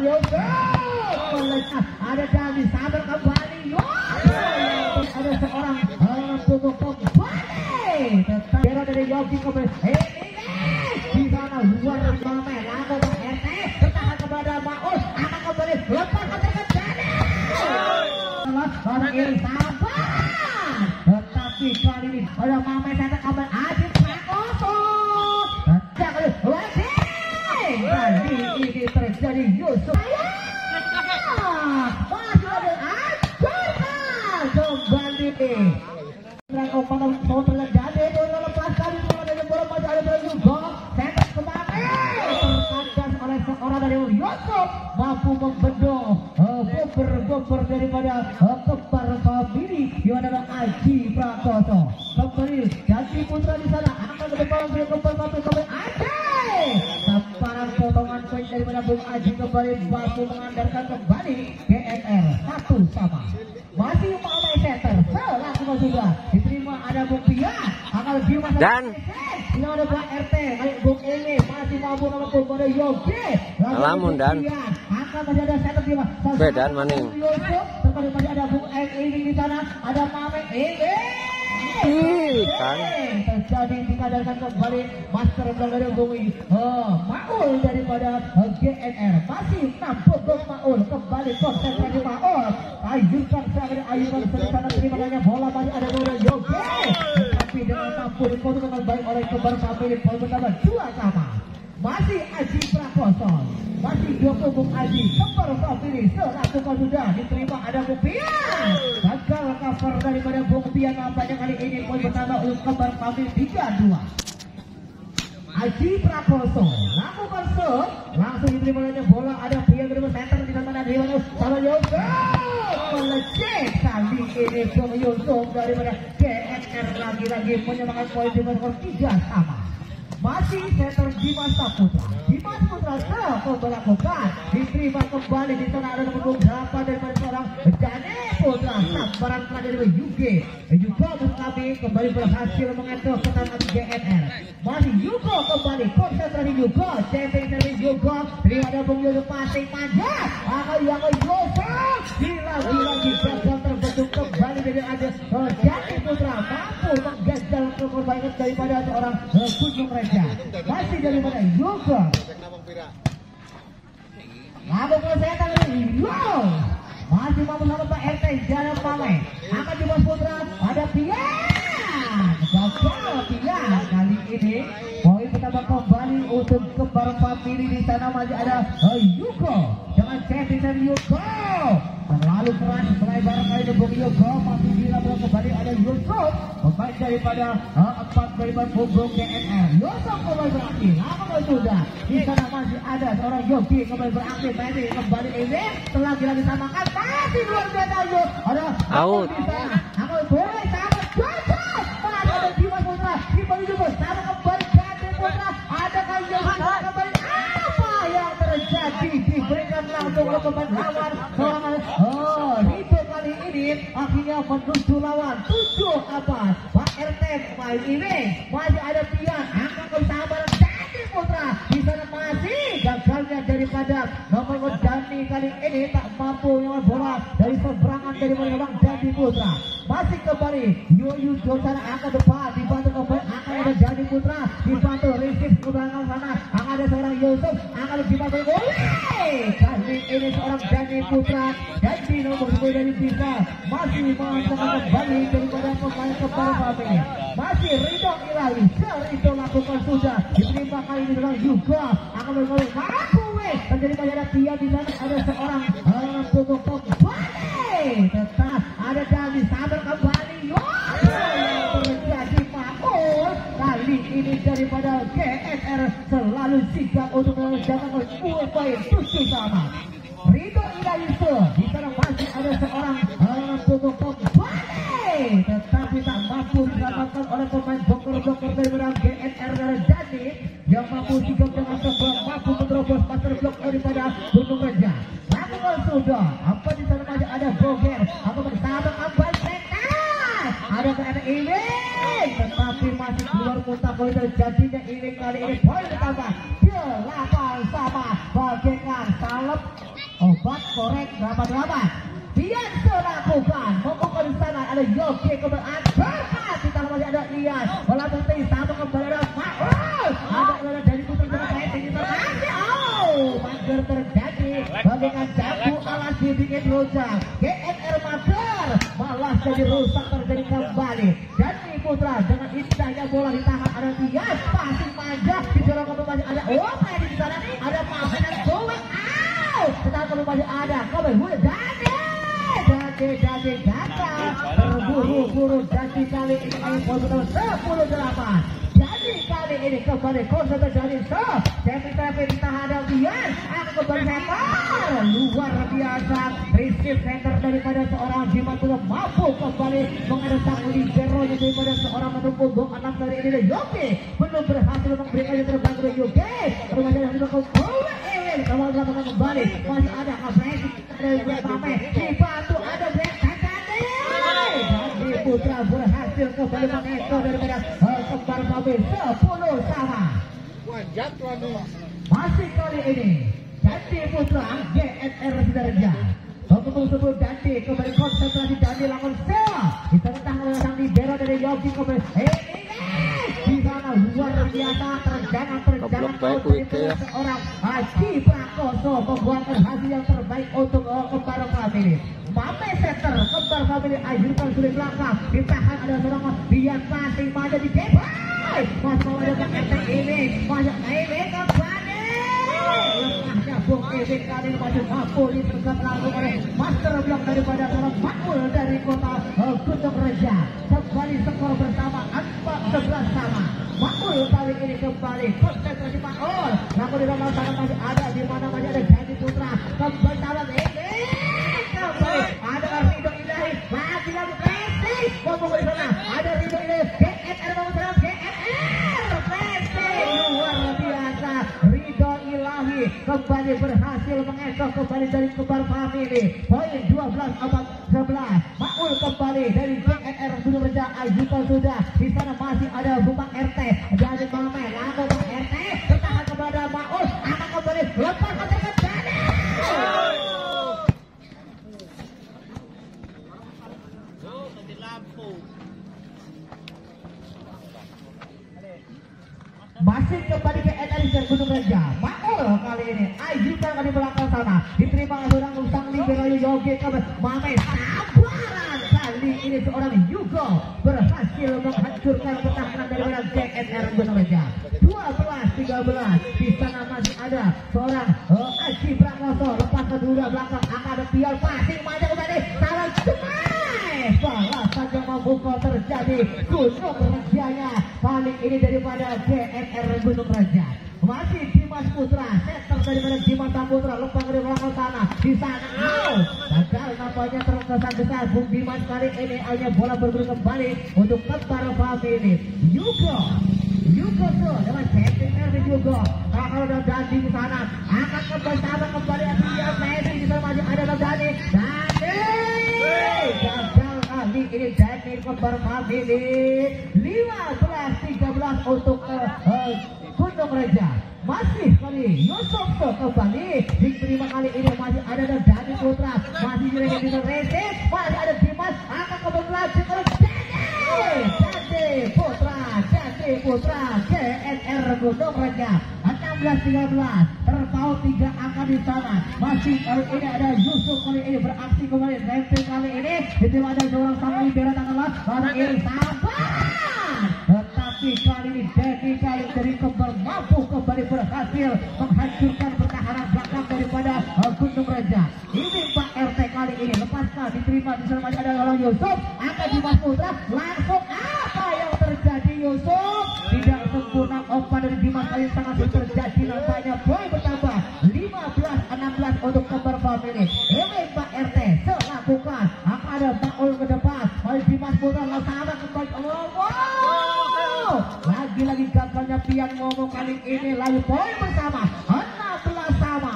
Yoga ada Dani sabar kembali. Ada seorang punggung kembali. Tetap dari Yogi kembali. Di sana luar Mame langsung Pak RT bertahan kepada Maul. Akan kembali lepas ke Dani. Orang ini sabar. Tetapi kali ini ada Mame saya kembali Aji Prakoso. Kali ini terjadi Yusuf. Masih ada ajaran kembali. Umpan mau terjadi bola lepaskan dari bola masih ada juga. Sepak kembali terkadang oleh seorang dari Yusuf mampu membendung bomber daripada kembar famili di mana Aji Prakoso. Kembali Jati Putra di sana akan ke depan dari kembar famili Aji. Tamparan potongan poin daripada Bung Aji kembali mampu mengandalkan kembali GNR 1-sama. Masih Mame center langsung sudah diterima ada Bung Pia akan Dimas dan ini ada Pak RT kali Bung Emi masih mampu melakukan pada Yogi Alamun dan akan masih ada center Dimas Bedan maning kembali masih ada Bung Emi di sana ada Mame kan terjadi dikadarkan kembali master dari Bung Maul daripada GNR masih nampuk Maul kembali konsentrasi Maul ayukan ayukan sana terima kasih bola masih ada bola Yogi tapi dengan mampu dikontrol baik oleh kembar famili poin pertama 2-sama. Masih Aji Prakoso masih Joko Bung Aji kembar famili selakukan sudah diterima ada Bung Pian gagal cover daripada Bung Pian nampaknya kali ini poin pertama untuk kembar famili 3-2. Aji Prakoso lakukan serve langsung diterima oleh bola ada Pian dari center di sana ada Dewan sama Yoga meleceh kali ini Bung Yusuf daripada GNR lagi-lagi menyamakan poin dengan skor 3-sama. Masih center Dimas Saputra melakukan diterima kembali di sana ada nomor 28 daripada seorang Dani Putra sambaran dari Yuge juga kami kembali berhasil mengatur ketenangan GNR. Masih Yugo kembali konsentrasi Yugo centeng dari Yugo terima ada Bung Yusuf passing manja akan yang Yusuf lagi gagal terbentuk kembali dari ada Dani Putra mampu menggagal perbaikan daripada seorang Kunjung Reja. Masih daripada Yugo lalu kesehatan masih mampu sama Pak RT jalan Mame akan di Bos Putra ada Pian gagal Pian kali ini poin pertama kembali untuk kembar famili di sana masih ada Yugo dengan setting dari Yugo terlalu keras melebar kali ini Bung Yugo masih dilakukan kembali ada Yugo pemain daripada 4 daripada punggung GNR Yusuf kembali berakhir lama sudah di sana masih ada seorang Yogi kembali berakhir masih kembali ini lagi samakan masih luar biasa ada out di sana akan boleh sangat cocok ada Dimas Putra kembali juga sama kembali Dani Putra ada kali kembali apa yang terjadi diberikan langsung ke pemain lawan serangan Rito kali ini akhirnya menuju lawan 7 apas Pak RT main ini masih ada Pian akan bersabar Dani Putra di sana masih gagalnya daripada nomor Dani kali ini tak mampu nyaman bola dari seberangan dari Bang Dani Putra masih kembali Yoyu Josana akan depan dibantu kembali akan ada Dani Putra dibantu Rizky ke belakang sana akan ada seorang Yusuf akan dibantu kali ini seorang Dani Putra dan di nomor 2 dari Pisa masih mengatakan kembali daripada pemain kembali famili masih Ridho Ilahi itu lakukan sudah diterima kali ini dengan juga akan berkali mampu terjadi pada Pia di sana ada seorang punggung kembali tetap ada Dani sabar kembali terjadi Maul kali ini daripada GNR selalu sigap untuk mengerjakan poin 7-sama. Ridho Ilahi di sana masih ada seorang punggung kembali tetapi tak mampu diselamatkan oleh pemain bloker daripada GNR dari Dani yang mampu sigap dengan sebuah mampu menerobos master blok daripada Gunung Reja. Lakukan sudah apa di sana masih ada Boger apa bersama kembali ada kerana ini tetapi masih keluar muntah poin terjadinya ini kali ini poin pertama 8-sama bagaikan salam obat korek rapat-rapat. Dia lakukan membuka di sana ada Yogi kebetulan berkat di tangan masih ada Ian bola putih sama kembali ada Maul ada dari putar bola tinggi terjadi mager terjadi bagaikan jago alas dibikin rojak GNR Mager malah jadi rusak terjadi kembali Jati Putra dengan indahnya bola ditahan ada Tian passing manja didorong ke masih ada di sana ada Maul dan Gowe tetapi masih ada kembali Jadi gagal terburu-buru Jadi kali ini posisi 10-8 Jadi kali ini kembali kursi terjadi Tepi ditahan Bian akan kembali center luar biasa receive center daripada seorang Jimat belum mampu kembali mengedesak liberonya daripada seorang menunggu gol anak dari ini Yogi belum berhasil memberikannya terbang dari Yogi rumahnya yang dilakukan kawal belakang kembali masih ada Kapresi dari Bame dibantu ada Jadi Putra berhasil kembali mengekor daripada kembar Babe 10 sama masih kali ini Jadi Putra GNR Sidoarjo untuk sebelum Jadi kembali konsentrasi Jadi lakukan sewa ditentang oleh sang libero dari Yogi kembali di sana luar biasa terjangan seorang Haji Prakoso membuatkan hasil yang terbaik untuk kembar family Mame center kembar family ajukan sudah belakang ditahan ada seorang Bian passing maju di Kebai mas mau ada ketek ini banyak ini kembali lemahnya Bung Ebek kali ini maju mampu diterkap langsung oleh master blok daripada seorang Makmul dari kota Gunung Reja kembali skor bersama 4-11 sama Makmul kali ini kembali konsentrasi Makmul namun di dalam sana masih ada di mana masih ada Jadi Putra kembali salam ini kembali ada Ridho Ilahi lagi Pesi ngomong di sana ada Ridho Ilahi GNR nomor 1 GNR Pesi luar biasa Ridho Ilahi kembali berhasil mengekor kembali dari kembar family poin 12-11 Makmul kembali dari GNR Gunung Reja ajukan sudah di sana masih ada Bupang RT dari Mame lalu Bang RT bertahan kepada Makmul akan kembali lepas ke Jadi masih kembali ke NRC Gunung Reja Makmul kali ini ajukan kali belakang sana diterima seorang Usang libero Yogi kembali Mame sabaran kali ini seorang Yugo berhasil menghancurkan pertahanan daripada GNR Gunung Reja 12-13 di sana masih ada seorang Haji Prakoso lepas kedua belakang akan ada Pial passing maju kembali salah cemai salah saja membuka terjadi Gunung Rejanya kali ini daripada GNR Gunung Reja masih Dimas Putra center daripada Dimas Putra lepas dari belakang sana di sana gagal nampaknya tergesa-gesa Bung Dimas kali ini hanya bola bergulir kembali untuk kembar family Yugo dengan setting dari Yugo kalau ada Dandi di sana akan kembali dia Messi di sana masih ada Dandi gagal kali ini Dandi kembar family 15-13 untuk Gunung Reja masih kali Yusuf kembali diterima kali ini masih ada Dandi Putra masih di Rese masih ada Dimas akan kembali lagi ke Jadi Putra GNR Gunung Reja 16-13 terpaut 3 angka di sana masih kali ini ada Yusuf kali ini beraksi kembali remping kali ini diterima ada seorang sang libero tanggal kali ini sabar tetapi kali ini Dedi kali dari kembar mampu kembali berhasil menghancurkan pertahanan belakang daripada Gunung Reja ini Pak RT kali ini lepaskan diterima di sana masih ada seorang Yusuf akan Dimas Putra langsung apa yang terjadi Yusuf tidak sempurna umpan dari Dimas kali ini sangat terjadi nampaknya poin bertambah 15-16 untuk kembar family ini Pak RT selakukan akan ada Makmul ke depan oleh Dimas Putra sama kembali lagi gagalnya Pian ngomong kali ini lagi poin bersama 16 sama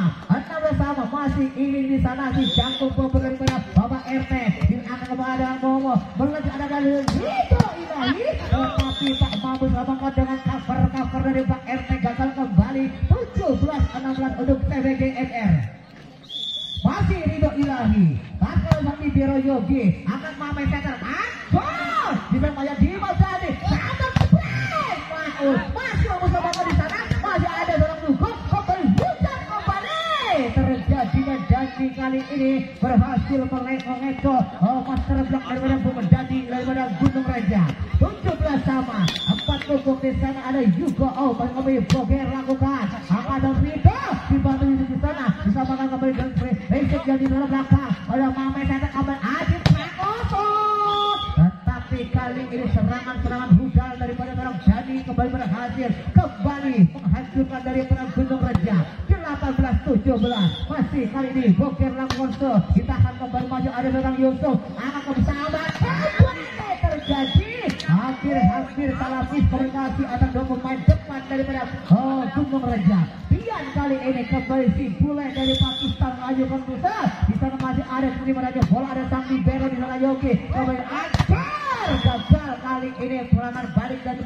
masih ini di sana si jangkung pemberi pada Bapak RT ini akan kepada ngomong berlanjut ada dari Ridho Ilahi tetapi tak mampu selamatkan dengan cover dari Pak RT gagal kembali 17-16 untuk TBGNR Yogi akan Mame center. Gol di Maya Dimas Dani. Satu break. Masih bersama di sana. Masih ada seorang Lugo. Kembali hujan kembali. Terjadinya Dani kali ini berhasil mengeco master blok daripada Bung Dani daripada Gunung Raja. 17 sama. 4 pokok di sana ada Yugo. Kembali Boger lakukan. Ada Rido dibantu di sana. Disamakan kembali dengan Resik yang di dalam belakang. Ada Mame center kembali Adit Prakoso. Tetapi kali ini serangan rudal daripada orang Dani kembali berhasil kembali menghancurkan daripada Gunung Raja. 18-17 masih kali ini Boker lakukan ditahan kembali maju ada seorang Yusuf akan bersahabat terjadi hampir salah komunikasi antara dua pemain depan daripada Gunung Raja. Pian kali ini kembali si bule dari Pakistan mengajukan pusat. Di sana masih ada terima saja bola ada sang libero di sana Yogi kembali gagal kali ini serangan balik dari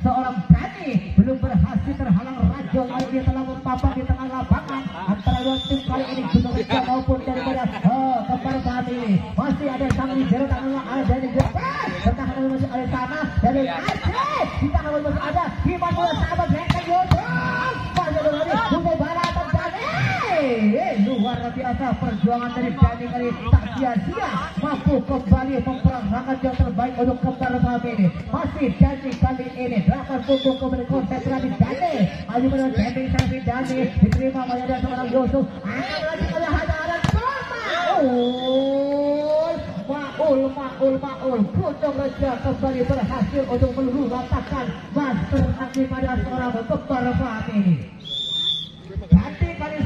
seorang Dani belum berhasil terhalang Rajo kali ini telah berpapak di tengah lapangan antara dua tim kali ini Gunung Raja maupun daripada Kembar saat ini masih ada sang libero tangan ada dari depan pertahanan masih ada sana dari Aceh di tangan masih ada gimana sahabat mereka Yusuf masih ada lagi untuk barat Dani luar biasa perjuangan dari Dani kali tak sia-sia mampu kembali memperangkat yang terbaik untuk Kembar saat ini masih Dani kali ini 8 punggung kembali konsentrasi Dani ayo pada camping servis Dani diterima oleh ada seorang Yusuf akan lagi oleh hadapan Maul Gunung Raja kembali berhasil untuk meluratakan master nanti pada seorang Kembar saat ini ganti kali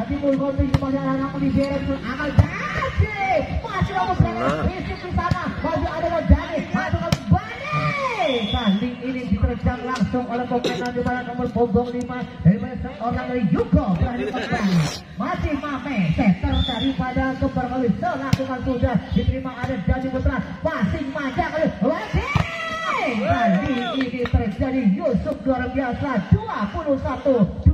jadi mulai masyarakat di beres akan jadi masih ada serangan fisik di sana masih ada Dani masuk kembali kali ini diterjang langsung oleh pemain di mana nomor punggung 5 daripada seorang dari Yugo berani kembali masih Mame setter daripada Kembar kali lakukan sudah diterima ada Dani Putra masih manja kali lagi kali ini terjadi Yusuf luar biasa 21-20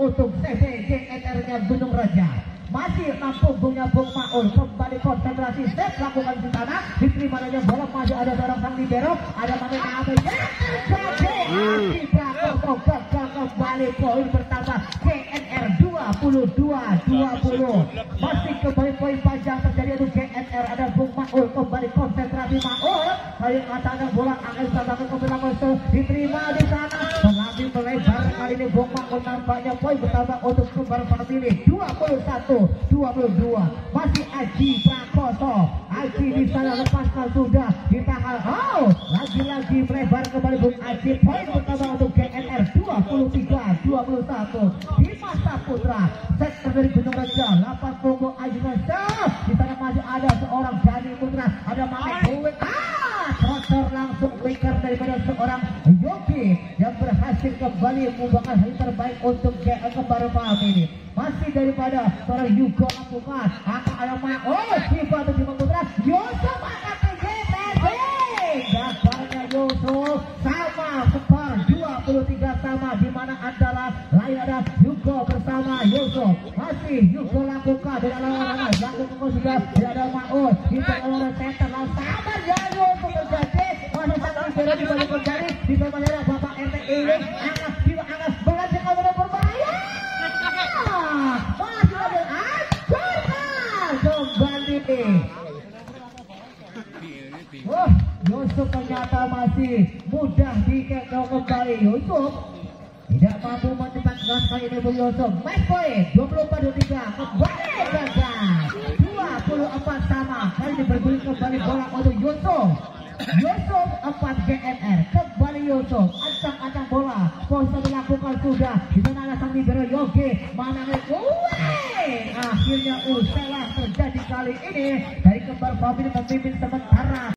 untuk CPJNR nya Gunung Raja masih 6 punggungnya Bung Maul kembali konsentrasi set lakukan di sana diterima saja bola masih ada seorang sang libero ada Mame yang terjadi Prakoso gagal kembali poin pertama GNR 22-20 masih kembali poin panjang terjadi untuk GNR ada Bung Maul kembali konsentrasi Maul kali ada bola akan disampaikan ke belakang diterima di sana mengambil melebar kali ini Bung Maul nampaknya poin pertama untuk Kembar saat ini 21-22 masih Aji Prakoso Aji di sana lepaskan sudah ditahan lagi-lagi melebar kembali Bung Aji poin pertama untuk GNR 23-21 Dimas Saputra set dari Gunung Raja 8 punggung Aji Raja di sana masih ada seorang Dani Putra ada Mame Trotter langsung winger daripada seorang Yogi yang berhasil kembali membuahkan hari terbaik untuk Kembar saat ini masih daripada seorang Yugo lakukan akan ada dibantu di Putra Yusuf akan PGPD gagalnya Yusuf sama skor 23 sama di mana adalah lain ada Yugo bersama Yusuf masih Yugo lakukan di dalam lawan lakukan sudah tidak ada Maul di tengah center sabar ya Yusuf terjadi masih sangat berat di balik terjadi di tengah Bapak RT ini angkat berlanjut kepada berbahaya masih ada ancurkan kembali Yusuf ternyata masih mudah dikekang kembali Yusuf tidak mampu mencetak gas kali ini Bung Yusuf match point 24-23 kembali gagal 24 sama kali ini berguling kembali bola untuk Yusuf 4 GNR kembali Yusuf ancang-ancang bola Poso dilakukan sudah di sana ada sang libero Yogi mana akhirnya usai terjadi kali ini dari Kembar Family memimpin sementara